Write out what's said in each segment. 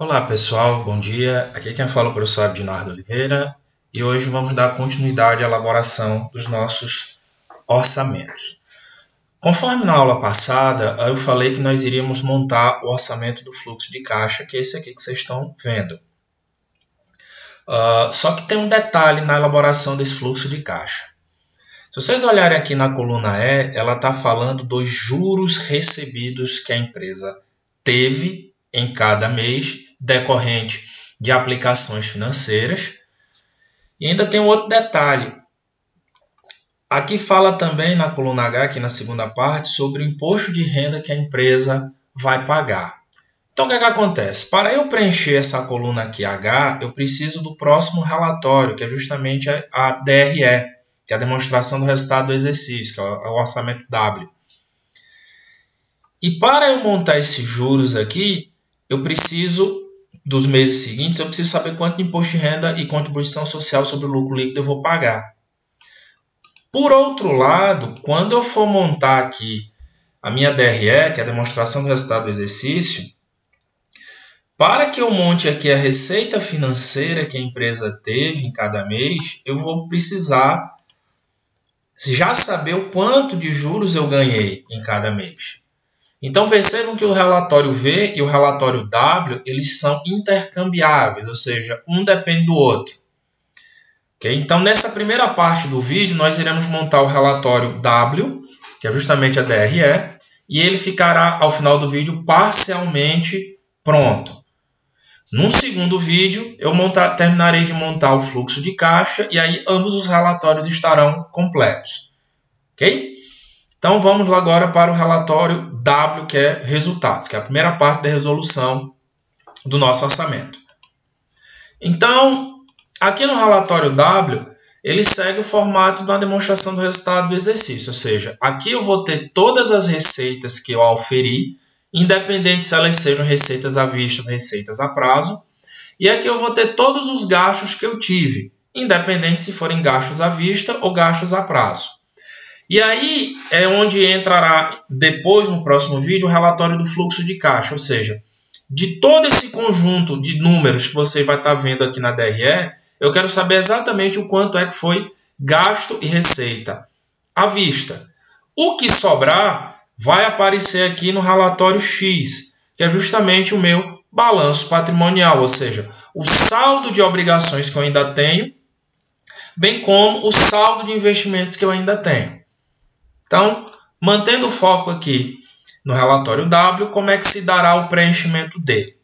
Olá pessoal, bom dia. Aqui quem fala é o professor Abdinardo Oliveira e hoje vamos dar continuidade à elaboração dos nossos orçamentos. Conforme na aula passada, eu falei que nós iríamos montar o orçamento do fluxo de caixa, que é esse aqui que vocês estão vendo. Só que tem um detalhe na elaboração desse fluxo de caixa. Se vocês olharem aqui na coluna E, ela está falando dos juros recebidos que a empresa teve em cada mês, decorrente de aplicações financeiras. E ainda tem um outro detalhe. Aqui fala também na coluna H, aqui na segunda parte, sobre o imposto de renda que a empresa vai pagar. Então, o que acontece? Para eu preencher essa coluna aqui H, eu preciso do próximo relatório, que é justamente a DRE, que é a demonstração do resultado do exercício, que é o orçamento W. E para eu montar esses juros aqui, eu preciso, dos meses seguintes, eu preciso saber quanto de imposto de renda e contribuição social sobre o lucro líquido eu vou pagar. Por outro lado, quando eu for montar aqui a minha DRE, que é a demonstração do resultado do exercício, para que eu monte aqui a receita financeira que a empresa teve em cada mês, eu vou precisar já saber o quanto de juros eu ganhei em cada mês. Então percebam que o relatório V e o relatório W, eles são intercambiáveis, ou seja, um depende do outro. Okay? Então nessa primeira parte do vídeo nós iremos montar o relatório W, que é justamente a DRE, e ele ficará ao final do vídeo parcialmente pronto. Num segundo vídeo eu terminarei de montar o fluxo de caixa e aí ambos os relatórios estarão completos. Ok? Então, vamos agora para o relatório W, que é resultados, que é a primeira parte da resolução do nosso orçamento. Então, aqui no relatório W, ele segue o formato de uma demonstração do resultado do exercício, ou seja, aqui eu vou ter todas as receitas que eu auferi, independente se elas sejam receitas à vista ou receitas a prazo, e aqui eu vou ter todos os gastos que eu tive, independente se forem gastos à vista ou gastos a prazo. E aí é onde entrará depois, no próximo vídeo, o relatório do fluxo de caixa. Ou seja, de todo esse conjunto de números que você vai estar vendo aqui na DRE, eu quero saber exatamente o quanto é que foi gasto e receita à vista. O que sobrar vai aparecer aqui no relatório X, que é justamente o meu balanço patrimonial, ou seja, o saldo de obrigações que eu ainda tenho, bem como o saldo de investimentos que eu ainda tenho. Então, mantendo o foco aqui no relatório W, como é que se dará o preenchimento dele?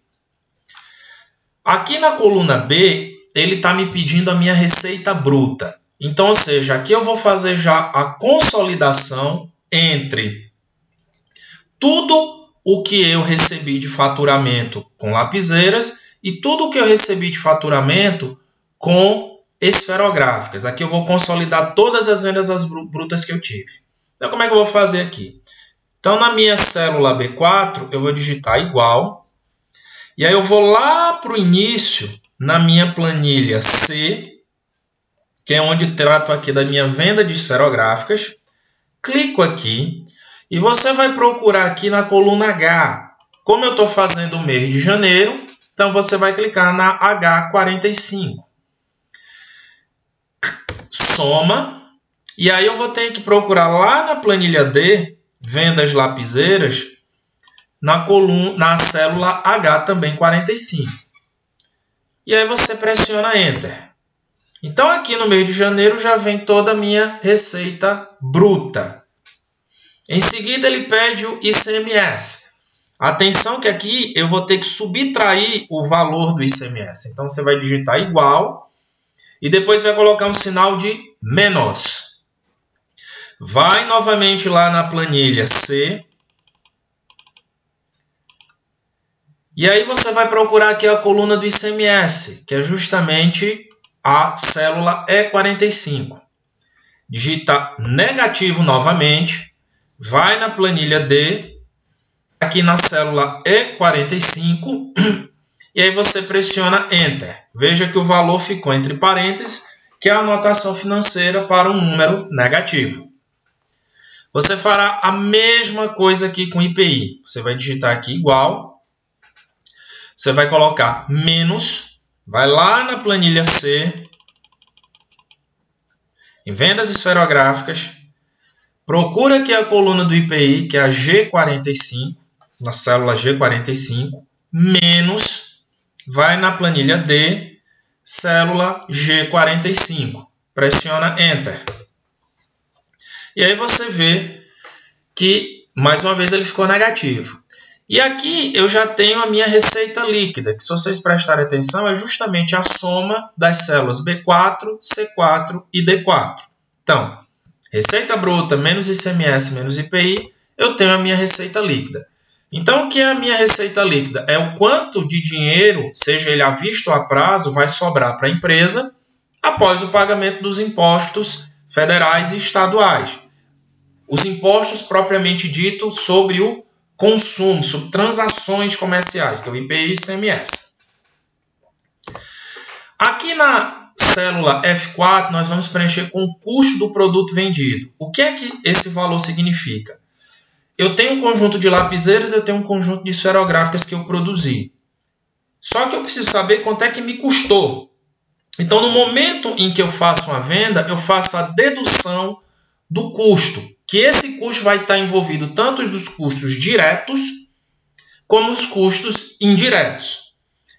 Aqui na coluna B, ele está me pedindo a minha receita bruta. Então, ou seja, aqui eu vou fazer já a consolidação entre tudo o que eu recebi de faturamento com lapiseiras e tudo o que eu recebi de faturamento com esferográficas. Aqui eu vou consolidar todas as vendas brutas que eu tive. Então, como é que eu vou fazer aqui? Então, na minha célula B4, eu vou digitar igual. E aí eu vou lá para o início, na minha planilha C, que é onde trato aqui da minha venda de esferográficas. Clico aqui e você vai procurar aqui na coluna H. Como eu estou fazendo o mês de janeiro, então você vai clicar na H45. Soma. E aí eu vou ter que procurar lá na planilha D, vendas lapiseiras, na célula H também 45. E aí você pressiona Enter. Então aqui no mês de janeiro já vem toda a minha receita bruta. Em seguida ele pede o ICMS. Atenção que aqui eu vou ter que subtrair o valor do ICMS. Então você vai digitar igual e depois vai colocar um sinal de menos. Vai novamente lá na planilha C. E aí você vai procurar aqui a coluna do ICMS, que é justamente a célula E45. Digita negativo novamente. Vai na planilha D. Aqui na célula E45. E aí você pressiona Enter. Veja que o valor ficou entre parênteses, que é a anotação financeira para um número negativo. Você fará a mesma coisa aqui com IPI. Você vai digitar aqui igual. Você vai colocar menos, vai lá na planilha C, em vendas esferográficas, procura aqui a coluna do IPI, que é a G45, na célula G45, menos, vai na planilha D, célula G45. Pressiona Enter. E aí você vê que, mais uma vez, ele ficou negativo. E aqui eu já tenho a minha receita líquida, que se vocês prestarem atenção, é justamente a soma das células B4, C4 e D4. Então, receita bruta menos ICMS menos IPI, eu tenho a minha receita líquida. Então, o que é a minha receita líquida? É o quanto de dinheiro, seja ele à vista ou a prazo, vai sobrar para a empresa após o pagamento dos impostos federais e estaduais. Os impostos propriamente dito sobre o consumo, sobre transações comerciais, que é o IPI e ICMS. Aqui na célula F4, nós vamos preencher com o custo do produto vendido. O que é que esse valor significa? Eu tenho um conjunto de lapiseiras, eu tenho um conjunto de esferográficas que eu produzi. Só que eu preciso saber quanto é que me custou. Então, no momento em que eu faço uma venda, eu faço a dedução do custo, que esse custo vai estar envolvido tanto os custos diretos como os custos indiretos.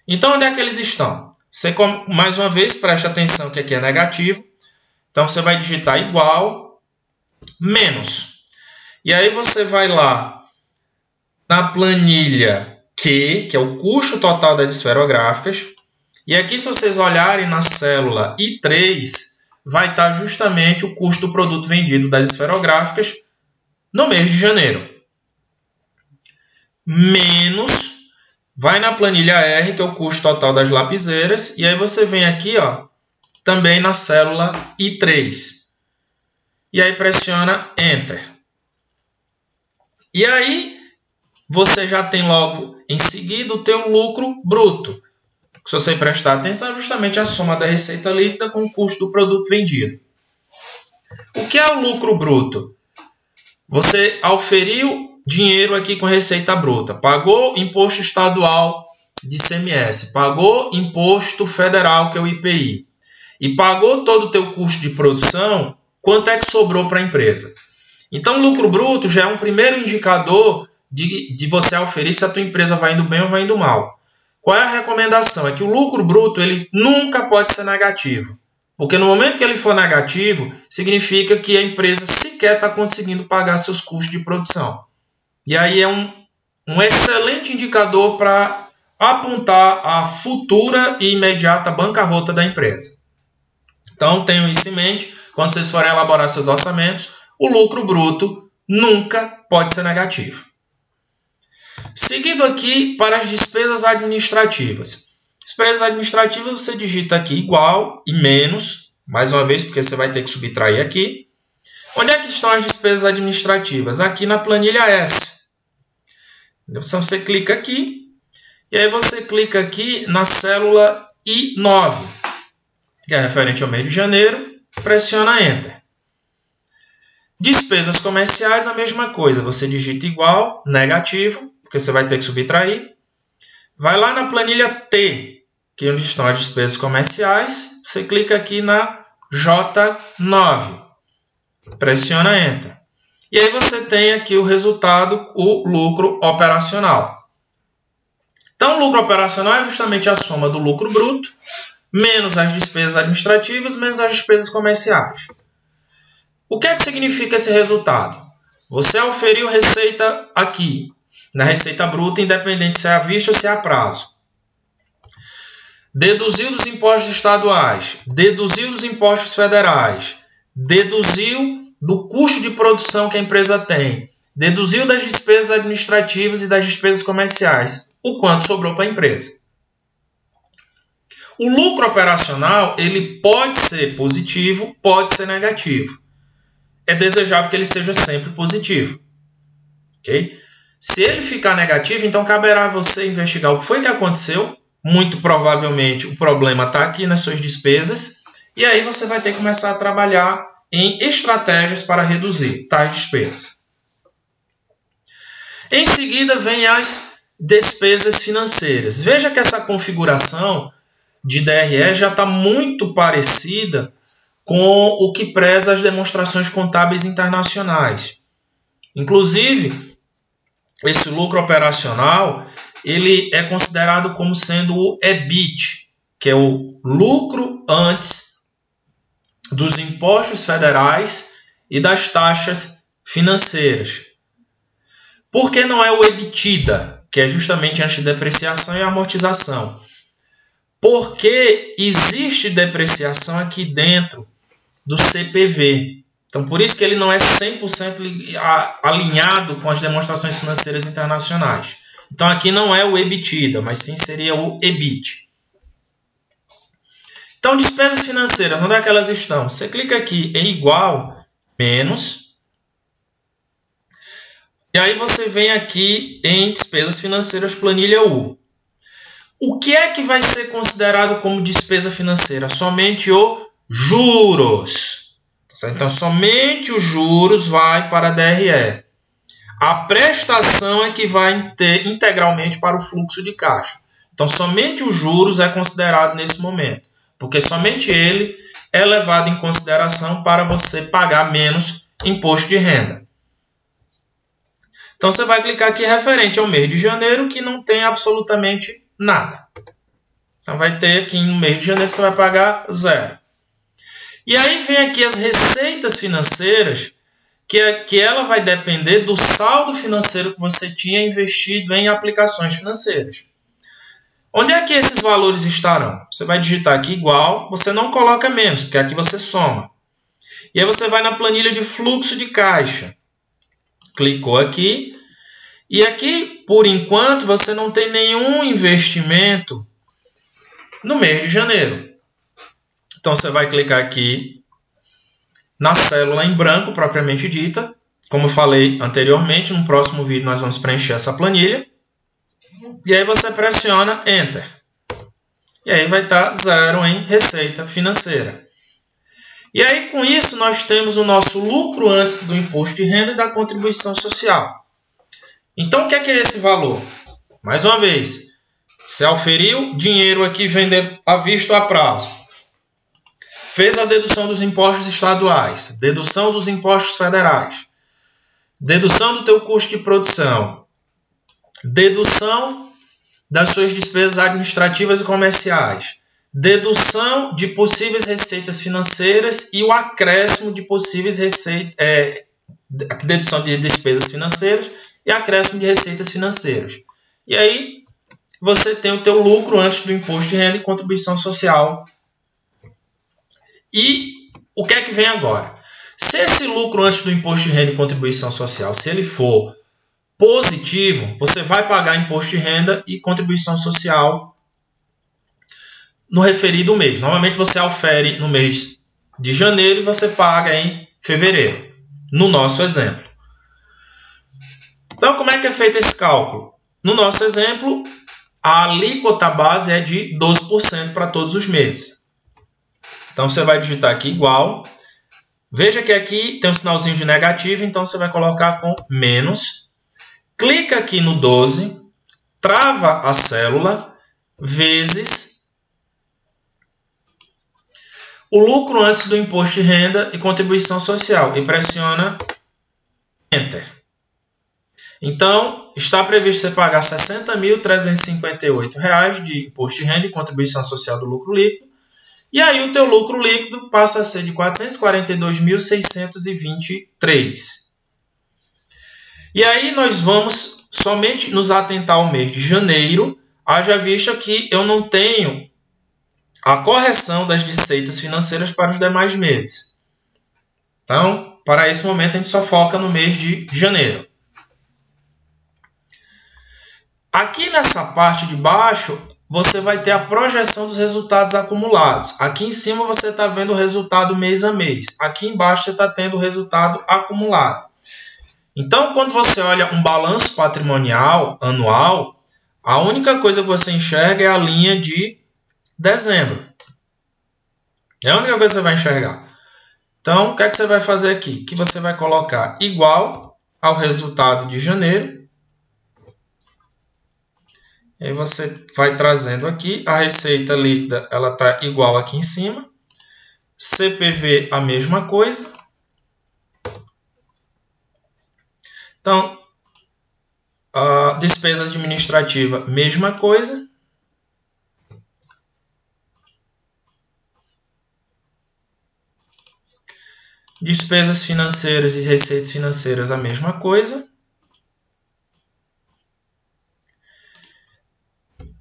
Então, onde é que eles estão? Você, mais uma vez, preste atenção que aqui é negativo. Então, você vai digitar igual, menos. E aí você vai lá na planilha Q, que é o custo total das esferográficas. E aqui, se vocês olharem na célula I3, vai estar justamente o custo do produto vendido das esferográficas no mês de janeiro. Menos, vai na planilha R, que é o custo total das lapiseiras. E aí você vem aqui, ó, também na célula I3. E aí pressiona Enter. E aí você já tem logo em seguida o teu lucro bruto. Se você prestar atenção, é justamente a soma da receita líquida com o custo do produto vendido. O que é o lucro bruto? Você auferiu dinheiro aqui com receita bruta, pagou imposto estadual de ICMS, pagou imposto federal, que é o IPI, e pagou todo o teu custo de produção, quanto é que sobrou para a empresa? Então, o lucro bruto já é um primeiro indicador de você auferir se a tua empresa vai indo bem ou vai indo mal. Qual é a recomendação? É que o lucro bruto ele nunca pode ser negativo. Porque no momento que ele for negativo, significa que a empresa sequer está conseguindo pagar seus custos de produção. E aí é um excelente indicador para apontar a futura e imediata bancarrota da empresa. Então, tenham isso em mente. Quando vocês forem elaborar seus orçamentos, o lucro bruto nunca pode ser negativo. Seguindo aqui para as despesas administrativas. Despesas administrativas você digita aqui igual e menos, mais uma vez, porque você vai ter que subtrair aqui. Onde é que estão as despesas administrativas? Aqui na planilha S. Então você clica aqui, e aí você clica aqui na célula I9, que é referente ao mês de janeiro, pressiona Enter. Despesas comerciais, a mesma coisa, você digita igual, negativo, porque você vai ter que subtrair. Vai lá na planilha T, que é onde estão as despesas comerciais. Você clica aqui na J9. Pressiona Enter. E aí você tem aqui o resultado, o lucro operacional. Então, o lucro operacional é justamente a soma do lucro bruto, menos as despesas administrativas, menos as despesas comerciais. O que é que significa esse resultado? Você auferiu receita aqui, na receita bruta, independente se é à vista ou se é a prazo. Deduziu dos impostos estaduais, deduziu dos impostos federais, deduziu do custo de produção que a empresa tem, deduziu das despesas administrativas e das despesas comerciais, o quanto sobrou para a empresa. O lucro operacional ele pode ser positivo, pode ser negativo. É desejável que ele seja sempre positivo. Okay? Se ele ficar negativo, então caberá a você investigar o que foi que aconteceu. Muito provavelmente o problema está aqui nas suas despesas. E aí você vai ter que começar a trabalhar em estratégias para reduzir tais despesas. Em seguida, vem as despesas financeiras. Veja que essa configuração de DRE já está muito parecida com o que preza as demonstrações contábeis internacionais. Inclusive, esse lucro operacional ele é considerado como sendo o EBIT, que é o lucro antes dos impostos federais e das taxas financeiras. Por que não é o EBITDA, que é justamente antes de depreciação e amortização? Porque existe depreciação aqui dentro do CPV. Então, por isso que ele não é 100% alinhado com as demonstrações financeiras internacionais. Então, aqui não é o EBITDA, mas sim seria o EBIT. Então, despesas financeiras, onde é que elas estão? Você clica aqui em igual, menos. E aí você vem aqui em despesas financeiras, planilha U. O que é que vai ser considerado como despesa financeira? Somente o juros. Então, somente os juros vai para a DRE. A prestação é que vai ter integralmente para o fluxo de caixa. Então, somente os juros é considerado nesse momento, porque somente ele é levado em consideração para você pagar menos imposto de renda. Então, você vai clicar aqui referente ao mês de janeiro, que não tem absolutamente nada. Então, vai ter aqui no mês de janeiro, você vai pagar 0. E aí vem aqui as receitas financeiras, que ela vai depender do saldo financeiro que você tinha investido em aplicações financeiras. Onde é que esses valores estarão? Você vai digitar aqui igual, você não coloca menos, porque aqui você soma. E aí você vai na planilha de fluxo de caixa. Clicou aqui. E aqui, por enquanto, você não tem nenhum investimento no mês de janeiro. Então, você vai clicar aqui na célula em branco, propriamente dita. Como eu falei anteriormente, no próximo vídeo nós vamos preencher essa planilha. E aí você pressiona Enter. E aí vai estar 0 em receita financeira. E aí, com isso, nós temos o nosso lucro antes do imposto de renda e da contribuição social. Então, o que é esse valor? Mais uma vez, você auferiu dinheiro aqui vendendo à vista ou a prazo. Fez a dedução dos impostos estaduais, dedução dos impostos federais, dedução do teu custo de produção, dedução das suas despesas administrativas e comerciais, dedução de possíveis receitas financeiras e o acréscimo de possíveis dedução de despesas financeiras e acréscimo de receitas financeiras. E aí você tem o teu lucro antes do imposto de renda e contribuição social. E o que é que vem agora? Se esse lucro antes do imposto de renda e contribuição social, se ele for positivo, você vai pagar imposto de renda e contribuição social no referido mês. Normalmente você aufere no mês de janeiro e você paga em fevereiro, no nosso exemplo. Então, como é que é feito esse cálculo? No nosso exemplo, a alíquota base é de 12% para todos os meses. Então, você vai digitar aqui igual. Veja que aqui tem um sinalzinho de negativo, então você vai colocar com menos. Clica aqui no 12, trava a célula, vezes o lucro antes do imposto de renda e contribuição social e pressiona Enter. Então, está previsto você pagar R$ 60.358 de imposto de renda e contribuição social do lucro líquido. E aí o teu lucro líquido passa a ser de R$ 442.623. E aí nós vamos somente nos atentar ao mês de janeiro, haja vista que eu não tenho a correção das receitas financeiras para os demais meses. Então, para esse momento, a gente só foca no mês de janeiro. Aqui nessa parte de baixo, você vai ter a projeção dos resultados acumulados. Aqui em cima você está vendo o resultado mês a mês. Aqui embaixo você está tendo o resultado acumulado. Então, quando você olha um balanço patrimonial anual, a única coisa que você enxerga é a linha de dezembro. É a única coisa que você vai enxergar. Então, o que é que você vai fazer aqui? Que você vai colocar igual ao resultado de janeiro. E aí você vai trazendo aqui, a receita líquida ela está igual aqui em cima, CPV a mesma coisa. Então, a despesa administrativa, mesma coisa. Despesas financeiras e receitas financeiras, a mesma coisa.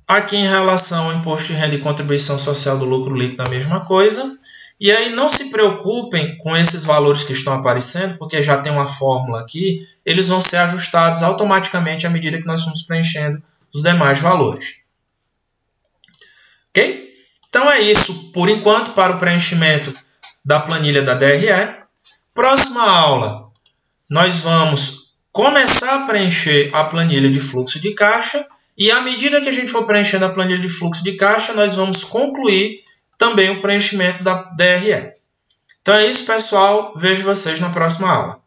Aqui em relação ao imposto de renda e contribuição social do lucro líquido, a mesma coisa. E aí não se preocupem com esses valores que estão aparecendo, porque já tem uma fórmula aqui, eles vão ser ajustados automaticamente à medida que nós vamos preenchendo os demais valores. Ok? Então é isso por enquanto para o preenchimento da planilha da DRE. Próxima aula, nós vamos começar a preencher a planilha de fluxo de caixa e à medida que a gente for preenchendo a planilha de fluxo de caixa, nós vamos concluir também o preenchimento da DRE. Então é isso, pessoal. Vejo vocês na próxima aula.